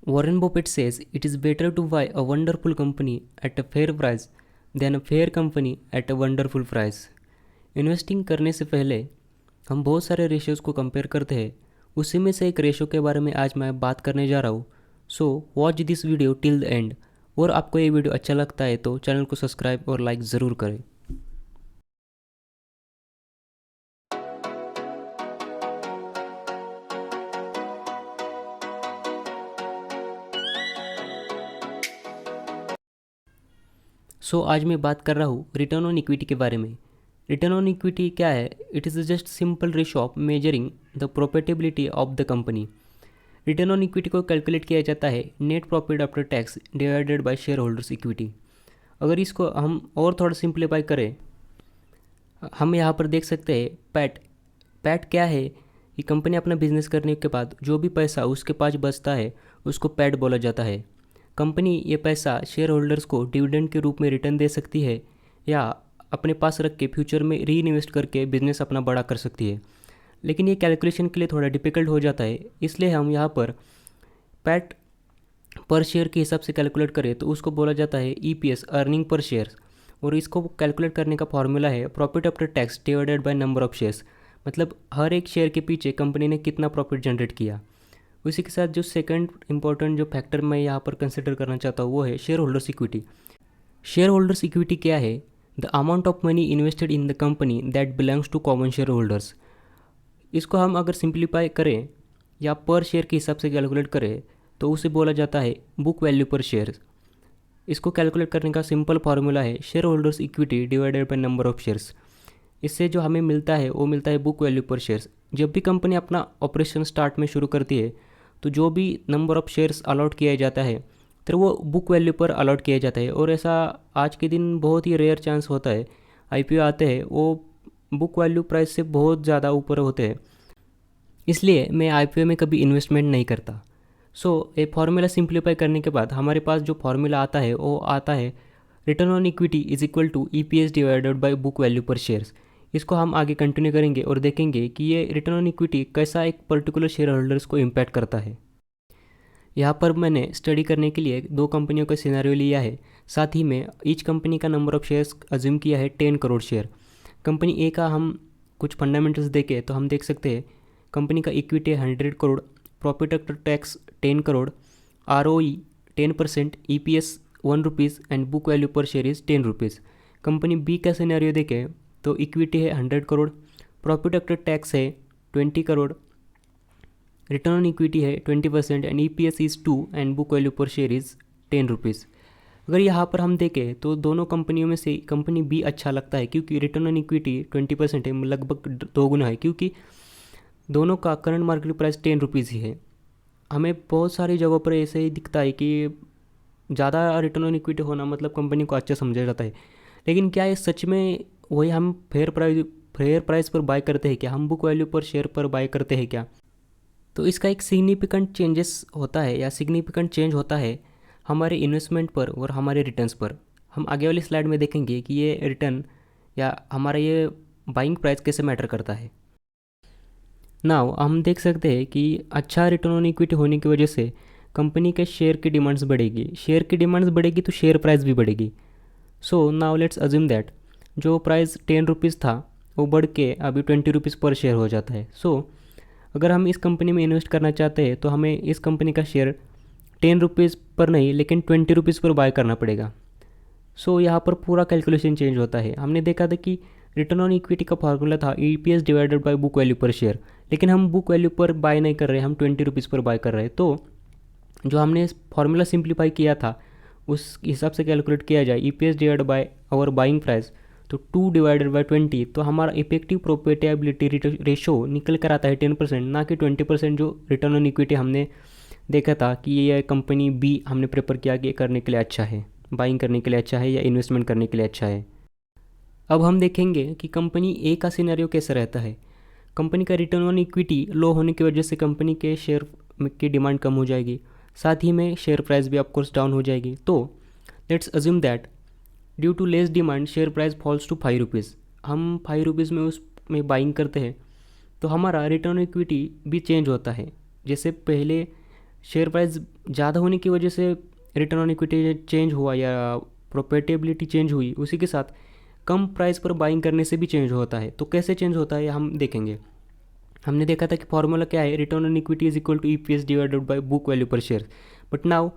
Warren Buffett says it is better to buy a wonderful company at a fair price than a fair company at a wonderful price. Investing करने से पहले हम बहुत सारे ratios को compare करते हैं। उसी में से एक रेशियो के बारे में आज मैं बात करने जा रहा हूँ। So watch this video till the end. और आपको ये वीडियो अच्छा लगता है तो चैनल को सब्सक्राइब और लाइक ज़रूर करें। आज मैं बात कर रहा हूँ रिटर्न ऑन इक्विटी के बारे में। रिटर्न ऑन इक्विटी क्या है? It is just simple ratio of measuring the profitability of the company. Return on equity को कैलकुलेट किया जाता है net profit after tax divided by share holders equity. अगर इसको हम और थोड़ा सिंप्लीफाई करें, हम यहाँ पर देख सकते हैं पैट। पैट क्या है कि कंपनी अपना बिजनेस करने के बाद जो भी पैसा उसके पास बचता है उसको पैट बोला जाता है। कंपनी ये पैसा शेयर होल्डर्स को डिविडेंड के रूप में रिटर्न दे सकती है या अपने पास रख के फ्यूचर में री इन्वेस्ट करके बिजनेस अपना बड़ा कर सकती है। लेकिन ये कैलकुलेशन के लिए थोड़ा डिफ़िकल्ट हो जाता है, इसलिए हम यहाँ पर पैट पर शेयर के हिसाब से कैलकुलेट करें तो उसको बोला जाता है ईपीएस, अर्निंग पर शेयर। और इसको कैलकुलेट करने का फॉर्मूला है profit after tax divided by number of shares. मतलब हर एक शेयर के पीछे कंपनी ने कितना प्रॉफिट जनरेट किया। उसी के साथ जो सेकंड इंपॉर्टेंट जो फैक्टर मैं यहाँ पर कंसिडर करना चाहता हूँ वो है shareholders equity. Shareholders equity क्या है? The amount of money invested in the company that belongs to common shareholders. इसको हम अगर सिंप्लीफाई करें या पर शेयर के हिसाब से कैलकुलेट करें तो उसे बोला जाता है बुक वैल्यू पर शेयर। इसको कैलकुलेट करने का सिंपल फार्मूला है shareholders equity divided by number of shares. इससे जो हमें मिलता है वो मिलता है बुक वैल्यू पर शेयर्स। जब भी कंपनी अपना ऑपरेशन स्टार्ट में शुरू करती है तो जो भी नंबर ऑफ़ शेयर्स अलॉट किया जाता है तो वो बुक वैल्यू पर अलॉट किया जाता है। और ऐसा आज के दिन बहुत ही रेयर चांस होता है, आईपीओ आते हैं वो बुक वैल्यू प्राइस से बहुत ज़्यादा ऊपर होते हैं। इसलिए मैं आईपीओ में कभी इन्वेस्टमेंट नहीं करता। ये फार्मूला सिंप्लीफाई करने के बाद हमारे पास जो फार्मूला आता है वो आता है return on equity is equal to EPS divided by book value per shares. इसको हम आगे कंटिन्यू करेंगे और देखेंगे कि ये रिटर्न ऑन इक्विटी कैसा एक पर्टिकुलर शेयर होल्डर्स को इम्पैक्ट करता है। यहाँ पर मैंने स्टडी करने के लिए 2 कंपनियों का सिनेरियो लिया है। साथ ही में ईच कंपनी का नंबर ऑफ़ शेयर्स अज्यूम किया है 10 करोड़ शेयर। कंपनी ए का हम कुछ फंडामेंटल्स देखें तो हम देख सकते हैं कंपनी का equity 100 crore, profit after tax 10 crore, ROE 10%, EPS 1 rupees and book value per share is 10 rupees. Company B का सिनेरियो देखें तो इक्विटी है 100 करोड़, प्रॉफिट आफ्टर टैक्स है 20 करोड़, रिटर्न ऑन इक्विटी है 20% and EPS is 2 and book value per share is 10 rupees. अगर यहाँ पर हम देखें तो दोनों कंपनियों में से कंपनी बी अच्छा लगता है क्योंकि रिटर्न ऑन इक्विटी 20% है, लगभग 2 गुना है, क्योंकि दोनों का करंट मार्केट प्राइस 10 रुपीज़ ही है। हमें बहुत सारी जगहों पर ऐसे ही दिखता है कि ज़्यादा रिटर्न ऑन इक्विटी होना मतलब कंपनी को अच्छा समझा जाता है। लेकिन क्या ये सच में वही हम फेयर प्राइस पर बाय करते हैं क्या? हम बुक वैल्यू पर शेयर पर बाय करते हैं क्या? तो इसका एक सिग्निफिकेंट चेंजेस होता है या सिग्निफिकेंट चेंज होता है हमारे इन्वेस्टमेंट पर और हमारे रिटर्न्स पर। हम आगे वाली स्लाइड में देखेंगे कि ये रिटर्न या हमारा ये बाइंग प्राइस कैसे मैटर करता है। नाउ हम देख सकते हैं कि अच्छा रिटर्न ऑन इक्विटी होने की वजह से कंपनी के शेयर की डिमांड्स बढ़ेगी। शेयर की डिमांड्स बढ़ेगी तो शेयर प्राइस भी बढ़ेगी। नाउ लेट्स अज्यूम दैट जो प्राइस 10 रुपीज़ था वो बढ़ के अभी 20 रुपीज़ पर शेयर हो जाता है। अगर हम इस कंपनी में इन्वेस्ट करना चाहते हैं तो हमें इस कंपनी का शेयर 10 रुपीज़ पर नहीं लेकिन 20 रुपीज़ पर बाय करना पड़ेगा। यहाँ पर पूरा कैलकुलेशन चेंज होता है। हमने देखा था कि रिटर्न ऑन इक्विटी का फार्मूला था EPS divided by book value per share, लेकिन हम बुक वैल्यू पर बाय नहीं कर रहे, हम 20 रुपीज़ पर बाय कर रहे हैं। तो जो हमने फार्मूला सिंप्लीफाई किया था उस हिसाब से कैलकुलेट किया जाए EPS divide by our buying price तो 2 डिवाइडेड बाय 20, तो हमारा इफेक्टिव प्रॉफिटेबिलिटी रेशो निकल कर आता है 10%, ना कि 20% जो रिटर्न ऑन इक्विटी हमने देखा था कि ये कंपनी बी हमने प्रेफर किया कि करने के लिए अच्छा है, बाइंग करने के लिए अच्छा है या इन्वेस्टमेंट करने के लिए अच्छा है। अब हम देखेंगे कि कंपनी ए का सिनेरियो कैसा रहता है। कंपनी का रिटर्न ऑन इक्विटी लो होने की वजह से कंपनी के शेयर की डिमांड कम हो जाएगी, साथ ही में शेयर प्राइस भी ऑफकोर्स डाउन हो जाएगी। तो let's assume that due to less demand share price falls to 5 rupees. हम 5 रुपीज़ में उसमें बाइंग करते हैं तो हमारा रिटर्न ऑन इक्विटी भी चेंज होता है। जैसे पहले शेयर प्राइस ज़्यादा होने की वजह से रिटर्न ऑन इक्विटी चेंज हुआ या प्रॉफिटेबिलिटी चेंज हुई, उसी के साथ कम प्राइस पर बाइंग करने से भी चेंज होता है। तो कैसे चेंज होता है हम देखेंगे। हमने देखा था कि फॉर्मूला क्या है, return on equity is equal to EPS divided by book value per share. But now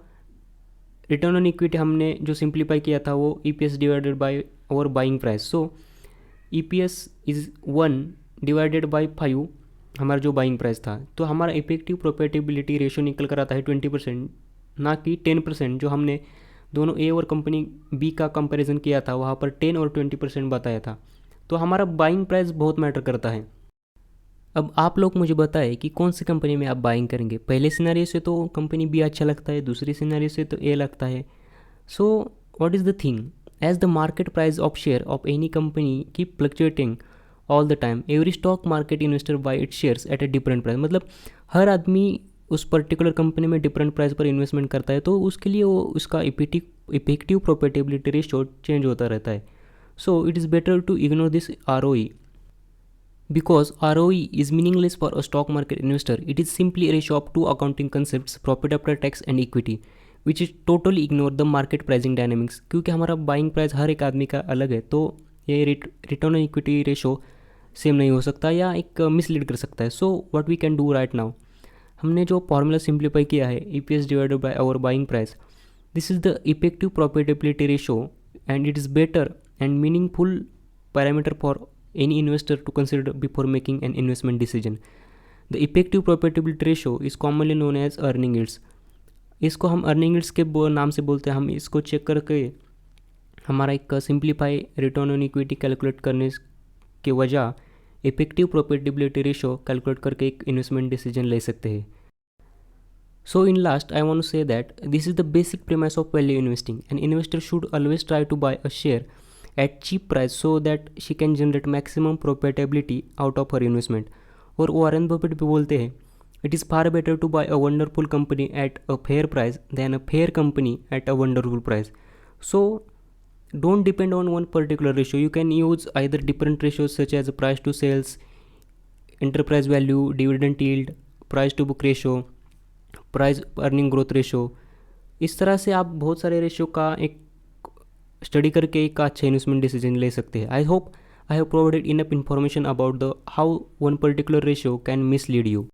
return on equity हमने जो सिंप्लीफाई किया था वो ईपीएस डिवाइडेड बाय और buying price. So EPS is 1 divided by 5 हमारा जो बाइंग प्राइस था। तो हमारा इफेक्टिव प्रॉफिटेबिलिटी रेशियो निकल कर आता है 20%, ना कि 10%। जो हमने दोनों ए और कंपनी बी का कंपैरिजन किया था वहाँ पर 10 और 20% बताया था। तो हमारा बाइंग प्राइस बहुत मैटर करता है। अब आप लोग मुझे बताएं कि कौन सी कंपनी में आप बाइंग करेंगे। पहले सिनेरियो से तो कंपनी बी अच्छा लगता है, दूसरी सिनेरियो से तो ए लगता है। So what is the thing, as the market price of share of any company keep fluctuating all the time, every stock market investor buy it shares at a different price. मतलब हर आदमी उस particular company में different price पर investment करता है, तो उसके लिए वो उसका इफेक्टिव प्रॉफिटेबिलिटी रेशियो चेंज होता रहता है। So it is better to ignore this ROE because ROE is meaningless for a stock market investor. It is simply a ratio of two accounting concepts, profit after tax and equity, which is totally ignore the market pricing dynamics। क्योंकि हमारा buying price हर एक आदमी का अलग है, तो ये return on equity ratio same नहीं हो सकता या एक मिसलीड कर सकता है। So what we can do right now, हमने जो फॉर्मूला सिंप्लीफाई किया है EPS divided by our buying price, this is the effective profitability ratio and it is better and meaningful parameter for any investor to consider before making an investment decision. The effective profitability ratio is commonly known as earning yields। इसको हम earning yields के नाम से बोलते हैं। हम इसको check करके हमारा एक simplify return on equity calculate करने के वजह इफेक्टिव प्रॉफिटेबिलिटी रेशो कैलकुलेट करके एक इन्वेस्टमेंट डिसीजन ले सकते हैं। So in last, I want to say that this is the basic premise of value investing. An investor should always try to buy a share at cheap price so that she can generate maximum profitability out of her investment। और Warren Buffett भी बोलते हैं, it is far better to buy a wonderful company at a fair price than a fair company at a wonderful price। So don't depend on one particular ratio. You can use either different ratios such as price to sales, enterprise value, dividend yield, price to book ratio, price earning growth ratio. इस तरह से आप बहुत सारे ratio का एक study करके एक अच्छा इन्वेस्टमेंट डिसीजन ले सकते हैं। I hope I have provided enough information about the how one particular ratio can mislead you.